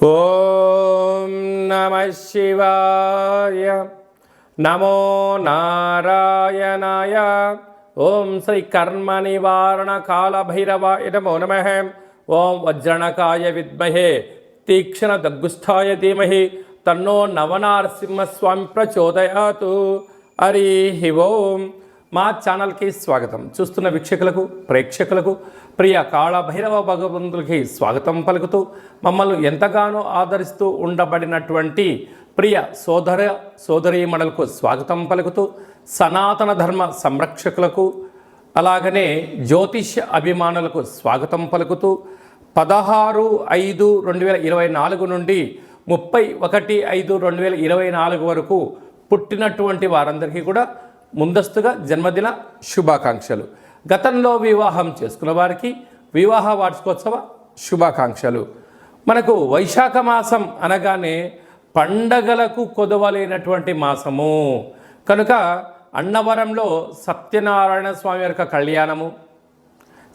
ఓం నమః శివాయ. నమో నారాయణాయ. ఓం శ్రీ కర్మ నివారణ కాల భైరవాయ నమో నమః. ఓం వజ్రణకాయ విద్మహే తీక్షణ దగ్గుస్థాయ ధీమహి తన్నో నవనారసింహస్వామి ప్రచోదయాతు. హరి ఓం. మా ఛానల్కి స్వాగతం. చూస్తున్న వీక్షకులకు ప్రేక్షకులకు ప్రియ కాళభైరవ భగవంతులకి స్వాగతం పలుకుతూ మమ్మల్ని ఎంతగానో ఆదరిస్తూ ఉండబడినటువంటి ప్రియ సోదరీమణులకు స్వాగతం పలుకుతూ సనాతన ధర్మ సంరక్షకులకు అలాగనే జ్యోతిష్య అభిమానులకు స్వాగతం పలుకుతూ 16/5/2024 నుండి 31/5/2024 వరకు పుట్టినటువంటి వారందరికీ కూడా ముందస్తుగా జన్మదిన శుభాకాంక్షలు. గతంలో వివాహం చేసుకున్న వారికి వివాహ వార్షికోత్సవ శుభాకాంక్షలు. మనకు వైశాఖ మాసం అనగానే పండగలకు కొదవలేనటువంటి మాసము కనుక అన్నవరంలో సత్యనారాయణ స్వామి యొక్క కళ్యాణము,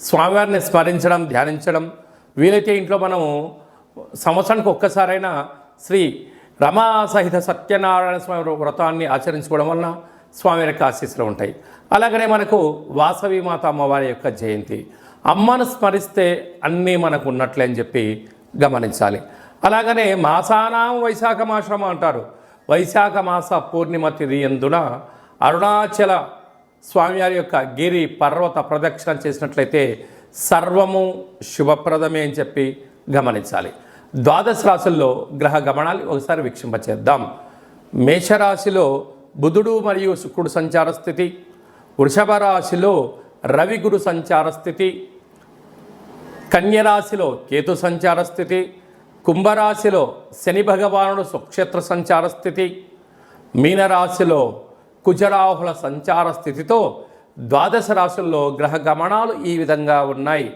స్వామివారిని స్మరించడం, ధ్యానించడం, వీలైతే ఇంట్లో మనము సంవత్సరానికి ఒక్కసారైనా శ్రీ రమా సహిత సత్యనారాయణ స్వామి వ్రతాన్ని ఆచరించుకోవడం వలన స్వామి యొక్క ఆశీస్సులు ఉంటాయి. అలాగనే మనకు వాసవి మాత అమ్మవారి యొక్క జయంతి, అమ్మను స్మరిస్తే అన్నీ మనకు ఉన్నట్లే అని చెప్పి గమనించాలి. అలాగనే మాసానాం వైశాఖ మాసం అంటారు. వైశాఖ మాస పూర్ణిమ తిథి యందున అరుణాచల స్వామివారి యొక్క గిరి పర్వత ప్రదక్షిణ చేసినట్లయితే సర్వము శుభప్రదమే అని చెప్పి గమనించాలి. ద్వాదశ రాశుల్లో గ్రహ గమనాలు ఒకసారి వీక్షింపచేద్దాం. మేషరాశిలో బుధుడు మరియు శుక్రుడు సంచార స్థితి, వృషభ రాశిలో రవి గురు సంచార స్థితి, కన్యరాశిలో కేతు సంచార స్థితి, కుంభరాశిలో శని భగవానుడు స్వక్షేత్ర సంచార స్థితి, మీనరాశిలో కుజరాహుల సంచార స్థితితో ద్వాదశ రాశుల్లో గ్రహ గమనాలు ఈ విధంగా ఉన్నాయి.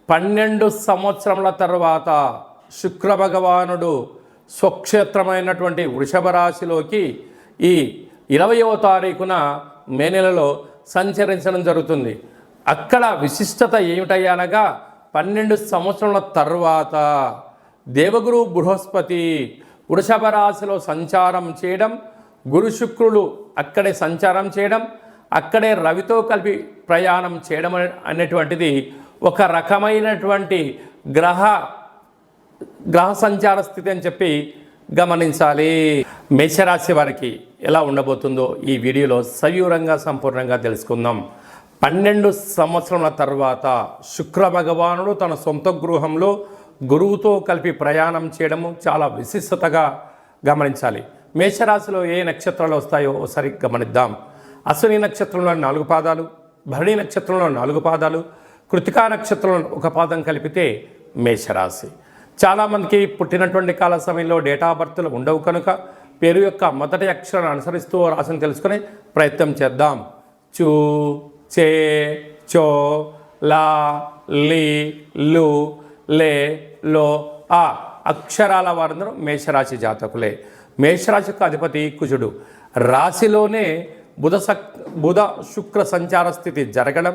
12 సంవత్సరముల తర్వాత శుక్ర భగవానుడు స్వక్షేత్రమైనటువంటి వృషభ రాశిలోకి ఈ 20వ తారీఖున మే నెలలో సంచరించడం జరుగుతుంది. అక్కడ విశిష్టత ఏమిటయ్యా అనగా 12 సంవత్సరాల తర్వాత దేవగురు బృహస్పతి వృషభ రాశిలో సంచారం చేయడం, గురు శుక్రులు అక్కడే సంచారం చేయడం, అక్కడే రవితో కలిపి ప్రయాణం చేయడం అనేటువంటిది ఒక రకమైనటువంటి గ్రహ సంచార స్థితి అని చెప్పి గమనించాలి. మేషరాశి వారికి ఎలా ఉండబోతుందో ఈ వీడియోలో సవివరంగా సంపూర్ణంగా తెలుసుకుందాం. 12 సంవత్సరాల తర్వాత శుక్ర భగవానుడు తన సొంత గృహంలో గురువుతో కలిపి ప్రయాణం చేయడము చాలా విశిష్టతగా గమనించాలి. మేషరాశిలో ఏ నక్షత్రాలు వస్తాయో ఒకసారి గమనిద్దాం. అశ్విని నక్షత్రంలో 4 పాదాలు, భరణి నక్షత్రంలో 4 పాదాలు, కృతికా నక్షత్రంలో 1 పాదం కలిపితే మేషరాశి. చాలామందికి పుట్టినటువంటి కాల సమయంలో డేటా ఆఫ్ బర్త్లు ఉండవు కనుక పేరు యొక్క మొదటి అక్షరాన్ని అనుసరిస్తూ రాశిని తెలుసుకునే ప్రయత్నం చేద్దాం. చూ, చే, చో, లా, లి, లు, లే, లో, ఆ అక్షరాల వారందరూ మేషరాశి జాతకులే. మేషరాశి యొక్క అధిపతి కుజుడు. రాశిలోనే బుధ శుక్ర సంచార స్థితి జరగడం,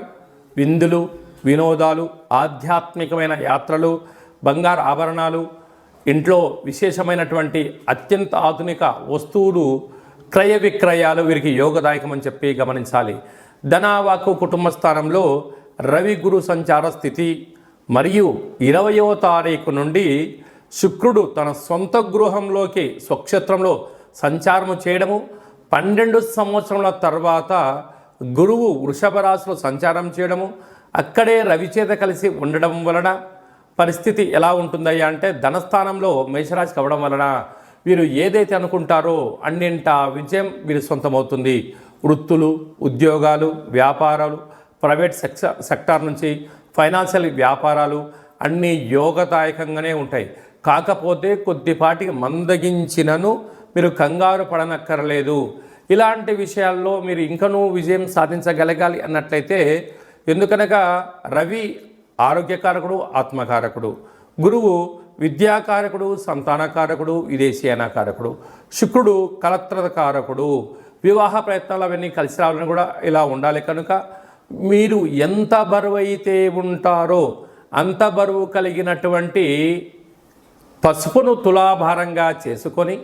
విందులు, వినోదాలు, ఆధ్యాత్మికమైన యాత్రలు, బంగారు ఆభరణాలు, ఇంట్లో విశేషమైనటువంటి అత్యంత ఆధునిక వస్తువులు క్రయ విక్రయాలు వీరికి యోగదాయకమని చెప్పి గమనించాలి. ధనవాకు కుటుంబ స్థానంలో రవి గురు సంచార స్థితి మరియు 20వ తారీఖు నుండి శుక్రుడు తన సొంత గృహంలోకి స్వక్షేత్రంలో సంచారము చేయడము, 12 సంవత్సరాల తర్వాత గురువు వృషభ రాశిలో సంచారం చేయడము, అక్కడే రవిచేత కలిసి ఉండడం వలన పరిస్థితి ఎలా ఉంటుందయ్యా అంటే ధనస్థానంలో మేషరాశికి అవ్వడం వలన వీరు ఏదైతే అనుకుంటారో అన్నింట విజయం వీరి సొంతమవుతుంది. వృత్తులు, ఉద్యోగాలు, వ్యాపారాలు, ప్రైవేట్ సెక్టార్ నుంచి ఫైనాన్షియల్ వ్యాపారాలు అన్నీ యోగదాయకంగానే ఉంటాయి. కాకపోతే కొద్దిపాటికి మందగించినను మీరు కంగారు పడనక్కర్లేదు. ఇలాంటి విషయాల్లో మీరు ఇంకనూ విజయం సాధించగలగాలి అన్నట్లయితే, ఎందుకనగా రవి ఆరోగ్యకారకుడు, ఆత్మకారకుడు, గురువు విద్యాకారకుడు, సంతానకారకుడు, విదేశీయానకారకుడు, శుక్రుడు కలత్రకారకుడు, వివాహ ప్రయత్నాలు అవన్నీ కలిసి రావాలని కూడా ఇలా ఉండాలి. కనుక మీరు ఎంత బరువు అయితే ఉంటారో అంత బరువు కలిగినటువంటి పసుపును తులాభారంగా చేసుకొని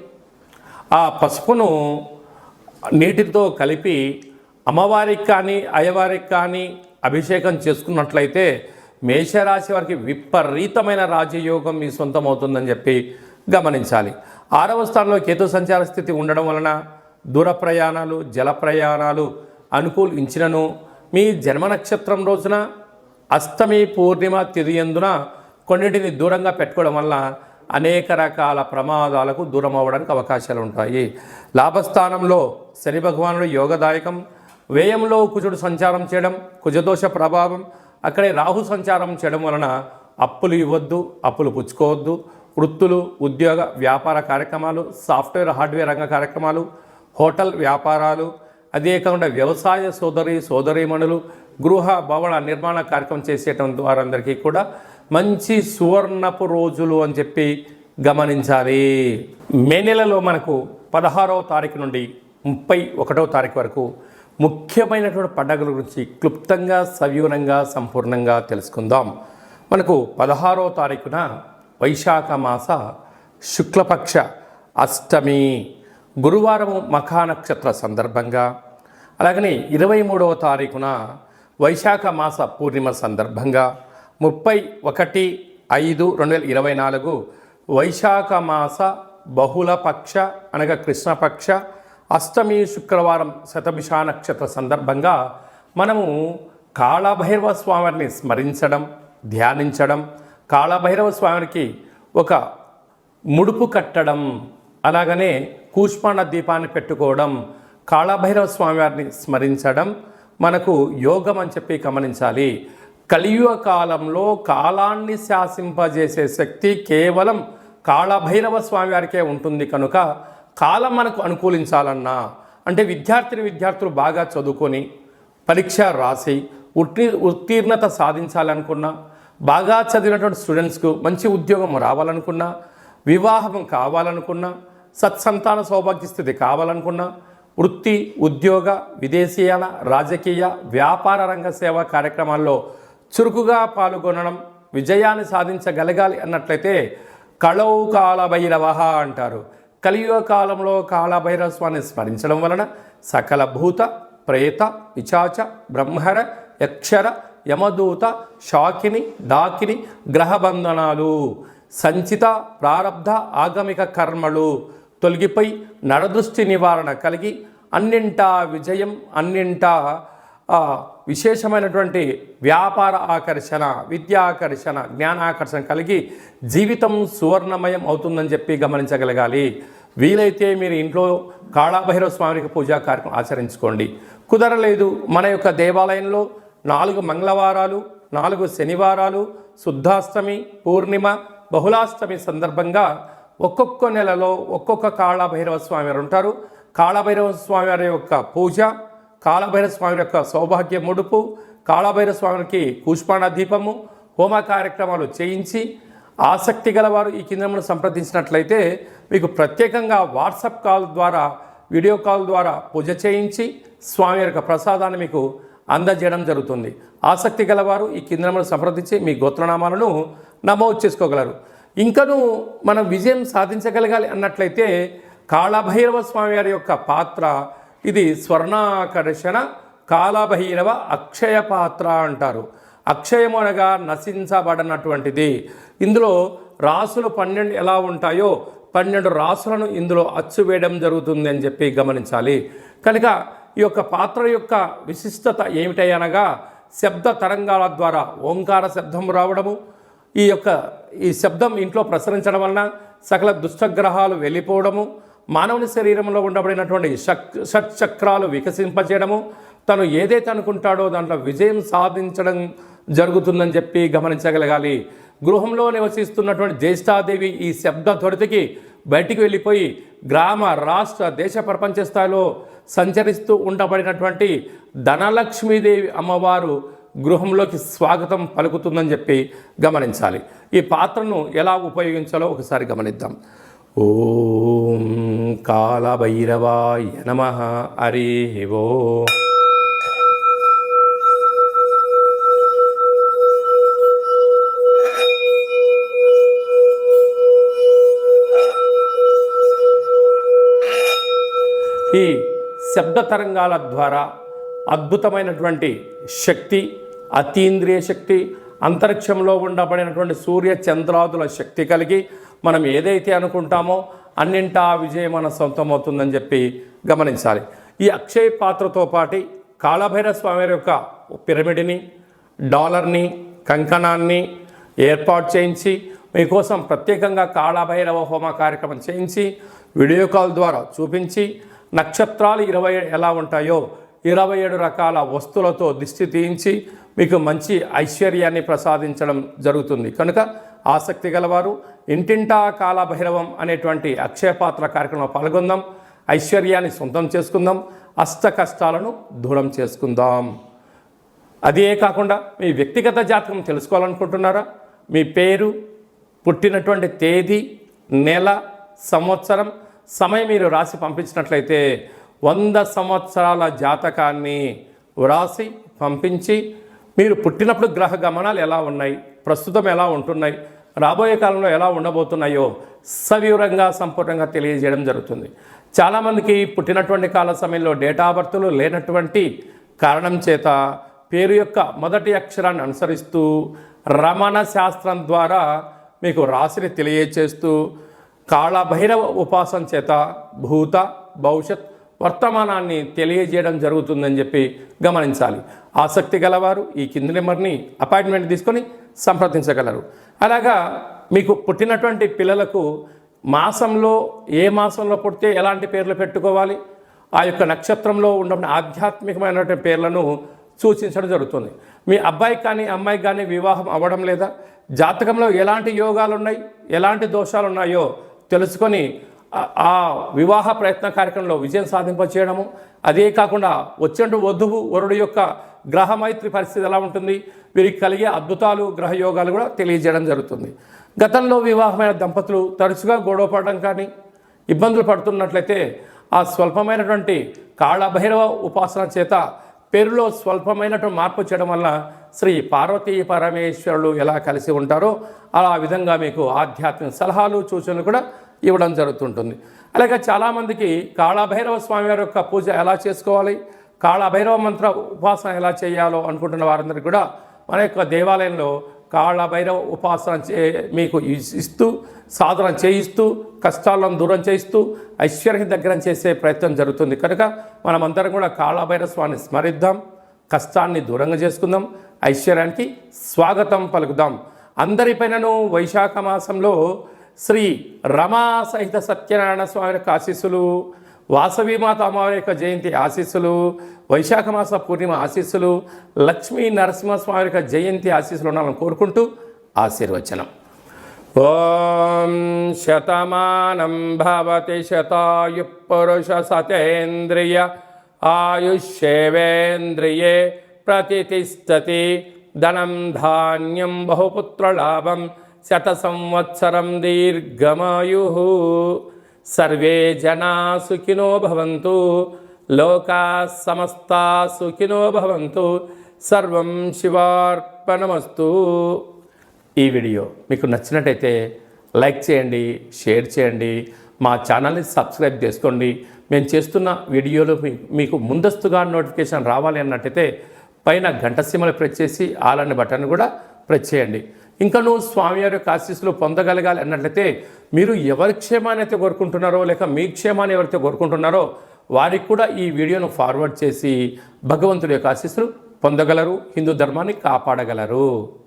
ఆ పసుపును నీటితో కలిపి అమ్మవారికి కానీ అయ్యవారికి కానీ అభిషేకం చేసుకున్నట్లయితే మేషరాశి వారికి విపరీతమైన రాజయోగం మీ సొంతమవుతుందని చెప్పి గమనించాలి. 6వ స్థానంలో కేతు సంచార స్థితి ఉండడం వలన దూర ప్రయాణాలు, జల ప్రయాణాలు అనుకూలించినను మీ జన్మ నక్షత్రం రోజున అష్టమి, పూర్ణిమ తిథి యందున కొన్నింటిని దూరంగా పెట్టుకోవడం వల్ల అనేక రకాల ప్రమాదాలకు దూరం అవ్వడానికి అవకాశాలు ఉంటాయి. లాభస్థానంలో శని భగవానుడు యోగదాయకం, వ్యయంలో కుజుడు సంచారం చేయడం, కుజదోష ప్రభావం, అక్కడే రాహు సంచారం చేయడం వలన అప్పులు ఇవ్వద్దు, అప్పులు పుచ్చుకోవద్దు. వృత్తులు, ఉద్యోగ, వ్యాపార కార్యక్రమాలు, సాఫ్ట్వేర్, హార్డ్వేర్ రంగ కార్యక్రమాలు, హోటల్ వ్యాపారాలు, అదే కాకుండా వ్యవసాయ సోదరీమణులు, గృహ భవన నిర్మాణ కార్యక్రమం చేసేటువంటి వారందరికీ కూడా మంచి సువర్ణపు రోజులు అని చెప్పి గమనించాలి. మే నెలలో మనకు 16వ తారీఖు నుండి 31వ తారీఖు వరకు ముఖ్యమైనటువంటి పండుగల గురించి క్లుప్తంగా, సవివరంగా, సంపూర్ణంగా తెలుసుకుందాం. మనకు 16వ తారీఖున వైశాఖ మాస శుక్లపక్ష అష్టమి గురువారము మఖా నక్షత్ర సందర్భంగా, అలాగనే 23వ తారీఖున వైశాఖ మాస పూర్ణిమ సందర్భంగా, 31/5/2024 వైశాఖ మాస బహుళపక్ష అనగా కృష్ణపక్ష అష్టమి శుక్రవారం శతభిష నక్షత్ర సందర్భంగా మనము కాళభైరవ స్వామిని స్మరించడం, ధ్యానించడం, కాళభైరవ స్వామికి ఒక ముడుపు కట్టడం, అలాగనే కూష్మాండ దీపాన్ని పెట్టుకోవడం, కాళభైరవ స్వామివారిని స్మరించడం మనకు యోగం అని చెప్పి గమనించాలి. కలియుగ కాలంలో కాలాన్ని శాసింపజేసే శక్తి కేవలం కాళభైరవ స్వామివారికే ఉంటుంది కనుక కాలం మనకు అనుకూలించాలన్నా, అంటే విద్యార్థులు బాగా చదువుకొని పరీక్ష రాసి ఉత్తీర్ణత సాధించాలనుకున్నా, బాగా చదివినటువంటి స్టూడెంట్స్కు మంచి ఉద్యోగం రావాలనుకున్నా, వివాహం కావాలనుకున్నా, సత్సంతాన సౌభాగ్య స్థితి కావాలనుకున్నా, వృత్తి, ఉద్యోగ, విదేశీయాల, రాజకీయ, వ్యాపార రంగ సేవా కార్యక్రమాల్లో చురుకుగా పాల్గొనడం, విజయాన్ని సాధించగలగాలి అన్నట్లయితే కళౌ కాళభైరవ అంటారు. కలియుగ కాలంలో కాళభైరవ స్వామిని స్మరించడం వలన సకల భూత, ప్రేత, పిశాచ, బ్రహ్మర, యక్షర, యమదూత, శాకిని, డాకిని గ్రహబంధనాలు, సంచిత ప్రారబ్ధ ఆగమిక కర్మలు తొలగిపోయి నరదృష్టి నివారణ కలిగి అన్నింటా విజయం, అన్నింటా విశేషమైనటువంటి వ్యాపార ఆకర్షణ, విద్యాకర్షణ, జ్ఞానాకర్షణ కలిగి జీవితం సువర్ణమయం అవుతుందని చెప్పి గమనించగలగాలి. వీలైతే మీరు ఇంట్లో కాళభైరవ స్వామికి పూజా కార్యక్రమం ఆచరించుకోండి. కుదరలేదు, మన యొక్క దేవాలయంలో 4 మంగళవారాలు, 4 శనివారాలు, శుద్ధాష్టమి, పూర్ణిమ, బహుళాష్టమి సందర్భంగా ఒక్కొక్క నెలలో ఒక్కొక్క కాళభైరవ స్వామి వారు ఉంటారు. కాళభైరవ స్వామి వారి యొక్క పూజ, కాళభైరవ స్వామి యొక్క సౌభాగ్య ముడుపు, కాళభైరవ స్వామికి కూష్మాండ దీపము, హోమ కార్యక్రమాలు చేయించి ఆసక్తి గలవారు ఈ కింద సంప్రదించినట్లయితే మీకు ప్రత్యేకంగా వాట్సాప్ కాల్ ద్వారా, వీడియో కాల్ ద్వారా పూజ చేయించి స్వామి యొక్క ప్రసాదాన్ని మీకు అందజేయడం జరుగుతుంది. ఆసక్తి గలవారు ఈ కింద సంప్రదించి మీ గోత్రనామాలను నమోదు చేసుకోగలరు. ఇంకనూ మనం విజయం సాధించగలగాలి అన్నట్లయితే కాళభైరవ స్వామి వారి యొక్క పాత్ర ఇది స్వర్ణాకర్షణ కాళభైరవ అక్షయ పాత్ర అంటారు. అక్షయము అనగా నశించబడినటువంటిది. ఇందులో రాసులు 12 ఎలా ఉంటాయో 12 రాసులను ఇందులో అచ్చు వేయడం జరుగుతుంది అని చెప్పి గమనించాలి. కనుక ఈ యొక్క పాత్ర యొక్క విశిష్టత ఏమిటనగా శబ్ద తరంగాల ద్వారా ఓంకార శబ్దం రావడము, ఈ శబ్దం ఇంట్లో ప్రసరించడం వలన సకల దుష్టగ్రహాలు వెళ్ళిపోవడము, మానవుని శరీరంలో ఉండబడినటువంటి షట్చక్రాలు వికసింపచేయడము, తను ఏదైతే అనుకుంటాడో దాంట్లో విజయం సాధించడం జరుగుతుందని చెప్పి గమనించగలగాలి. గృహంలో నివసిస్తున్నటువంటి జ్యేష్ఠాదేవి ఈ శబ్ద త్వరితకి బయటికి వెళ్ళిపోయి గ్రామ, రాష్ట్ర, దేశ, ప్రపంచ స్థాయిలో సంచరిస్తూ ఉండబడినటువంటి ధనలక్ష్మీదేవి అమ్మవారు గృహంలోకి స్వాగతం పలుకుతుందని చెప్పి గమనించాలి. ఈ పాత్రను ఎలా ఉపయోగించాలో ఒకసారి గమనిద్దాం. ఓం కాళభైరవాయ నమః. హరి ఓం. ఈ శబ్ద తరంగాల ద్వారా అద్భుతమైనటువంటి శక్తి, అతీంద్రియ శక్తి, అంతరిక్షంలో ఉండబడినటువంటి సూర్య చంద్రాదుల శక్తి కలిగి మనం ఏదైతే అనుకుంటామో అన్నింటా విజయం మన సొంతమవుతుందని చెప్పి గమనించాలి. ఈ అక్షయ పాత్రతో పాటు కాళభైరవ స్వామి యొక్క పిరమిడ్ని, డాలర్ని, కంకణాన్ని ఏర్పాటు చేయించి మీకోసం ప్రత్యేకంగా కాళభైరవ హోమ కార్యక్రమం చేయించి వీడియో కాల్ ద్వారా చూపించి నక్షత్రాలు 20 ఎలా ఉంటాయో 27 రకాల వస్తువులతో దిష్టి తీయించి మీకు మంచి ఐశ్వర్యాన్ని ప్రసాదించడం జరుగుతుంది. కనుక ఆసక్తి గలవారు ఇంటింటా కాళభైరవం అనేటువంటి అక్షయపాత్ర కార్యక్రమంలో పాల్గొందాం. ఐశ్వర్యాన్ని సొంతం చేసుకుందాం. అష్ట కష్టాలను దూరం చేసుకుందాం. అదే కాకుండా మీ వ్యక్తిగత జాతకం తెలుసుకోవాలనుకుంటున్నారా? మీ పేరు, పుట్టినటువంటి తేదీ, నెల, సంవత్సరం, సమయం మీరు రాసి పంపించినట్లయితే 100 సంవత్సరాల జాతకాన్ని వ్రాసి పంపించి మీరు పుట్టినప్పుడు గ్రహ గమనాలు ఎలా ఉన్నాయి, ప్రస్తుతం ఎలా ఉంటున్నాయి, రాబోయే కాలంలో ఎలా ఉండబోతున్నాయో సవివరంగా సంపూర్ణంగా తెలియజేయడం జరుగుతుంది. చాలామందికి పుట్టినటువంటి కాల సమయంలో డేటా ఆఫ్ బర్త్లు లేనటువంటి కారణం చేత పేరు యొక్క మొదటి అక్షరాన్ని అనుసరిస్తూ రమణ శాస్త్రం ద్వారా మీకు రాశిని తెలియచేస్తూ కాళభైరవ ఉపాసన చేత భూత, భవిష్యత్, వర్తమానాన్ని తెలియజేయడం జరుగుతుందని చెప్పి గమనించాలి. ఆసక్తి గలవారు ఈ కింది నెంబర్ని అపాయింట్మెంట్ తీసుకొని సంప్రదించగలరు. అలాగా మీకు పుట్టినటువంటి పిల్లలకు మాసంలో ఏ మాసంలో పుడితే ఎలాంటి పేర్లు పెట్టుకోవాలి, ఆ యొక్క నక్షత్రంలో ఉన్న ఆధ్యాత్మికమైనటువంటి పేర్లను సూచించడం జరుగుతుంది. మీ అబ్బాయికి కానీ అమ్మాయికి కానీ వివాహం అవ్వడం లేదా, జాతకంలో ఎలాంటి యోగాలు ఉన్నాయి, ఎలాంటి దోషాలు ఉన్నాయో తెలుసుకొని ఆ వివాహ ప్రయత్న కార్యక్రమంలో విజయం సాధింపచేయడము, అదే కాకుండా వచ్చేటు వధువు వరుడు యొక్క గ్రహమైత్రి పరిస్థితి ఎలా ఉంటుంది, వీరికి కలిగే అద్భుతాలు, గ్రహయోగాలు కూడా తెలియజేయడం జరుగుతుంది. గతంలో వివాహమైన దంపతులు తరచుగా గొడవ పడడం కానీ ఇబ్బందులు పడుతున్నట్లయితే ఆ స్వల్పమైనటువంటి కాళభైరవ ఉపాసన చేత పేరులో స్వల్పమైనటువంటి మార్పు చేయడం వల్ల శ్రీ పార్వతీ పరమేశ్వరులు ఎలా కలిసి ఉంటారో ఆ విధంగా మీకు ఆధ్యాత్మిక సలహాలు, సూచనలు కూడా ఇవ్వడం జరుగుతుంటుంది. అలాగే చాలామందికి కాళభైరవ స్వామి వారి యొక్క పూజ ఎలా చేసుకోవాలి, కాళభైరవ మంత్ర ఉపాసన ఎలా చేయాలో అనుకుంటున్న వారందరికీ కూడా మన యొక్క దేవాలయంలో కాళభైరవ ఉపాసన మీకు ఇస్తూ, సాధన చేయిస్తూ, కష్టాలను దూరం చేయిస్తూ ఐశ్వర్యం దగ్గర చేసే ప్రయత్నం జరుగుతుంది. కనుక మనమందరం కూడా కాళభైరవ స్వామిని స్మరిద్దాం, కష్టాన్ని దూరంగా చేసుకుందాం, ఐశ్వర్యానికి స్వాగతం పలుకుదాం. అందరిపైనను వైశాఖ మాసంలో శ్రీ రమా సహిత సత్యనారాయణ స్వామి యొక్క ఆశీస్సులు, వాసవీమాత అమ్మవారి యొక్క జయంతి ఆశీస్సులు, వైశాఖ మాస పూర్ణిమ ఆశీస్సులు, లక్ష్మీ నరసింహస్వామి యొక్క జయంతి ఆశీస్సులు ఉండాలని కోరుకుంటూ ఆశీర్వచనం. ఓం శతమానం భవతి శతాయు పురుష సతేంద్రియ ఆయుష్యేవేంద్రియే ప్రతిష్టతి ధనం ధాన్యం బహుపుత్రలాభం శత సంవత్సరం దీర్ఘమాయు. సర్వే జనా సుఖినో భవంతు, లోకా సమస్తా సుఖినో భవంతు. సర్వం శివార్పణమస్తు. ఈ వీడియో మీకు నచ్చినట్టయితే లైక్ చేయండి, షేర్ చేయండి, మా ఛానల్ని సబ్స్క్రైబ్ చేసుకోండి. మేము చేస్తున్న వీడియోలు మీకు ముందస్తుగా నోటిఫికేషన్ రావాలి అన్నట్టయితే పైన గంట సీమలు ప్రెస్ చేసి ఆల్ అనే బటన్ కూడా ప్రెస్ చేయండి. ఇంకా నువ్వు స్వామివారి యొక్క ఆశీస్సులు పొందగలగాలి అన్నట్లయితే మీరు ఎవరి క్షేమాన్ని అయితే కోరుకుంటున్నారో, లేక మీ క్షేమాన్ని ఎవరైతే కోరుకుంటున్నారో వారికి కూడా ఈ వీడియోను ఫార్వర్డ్ చేసి భగవంతుడి యొక్క ఆశీస్సులు పొందగలరు, హిందూ ధర్మాన్ని కాపాడగలరు.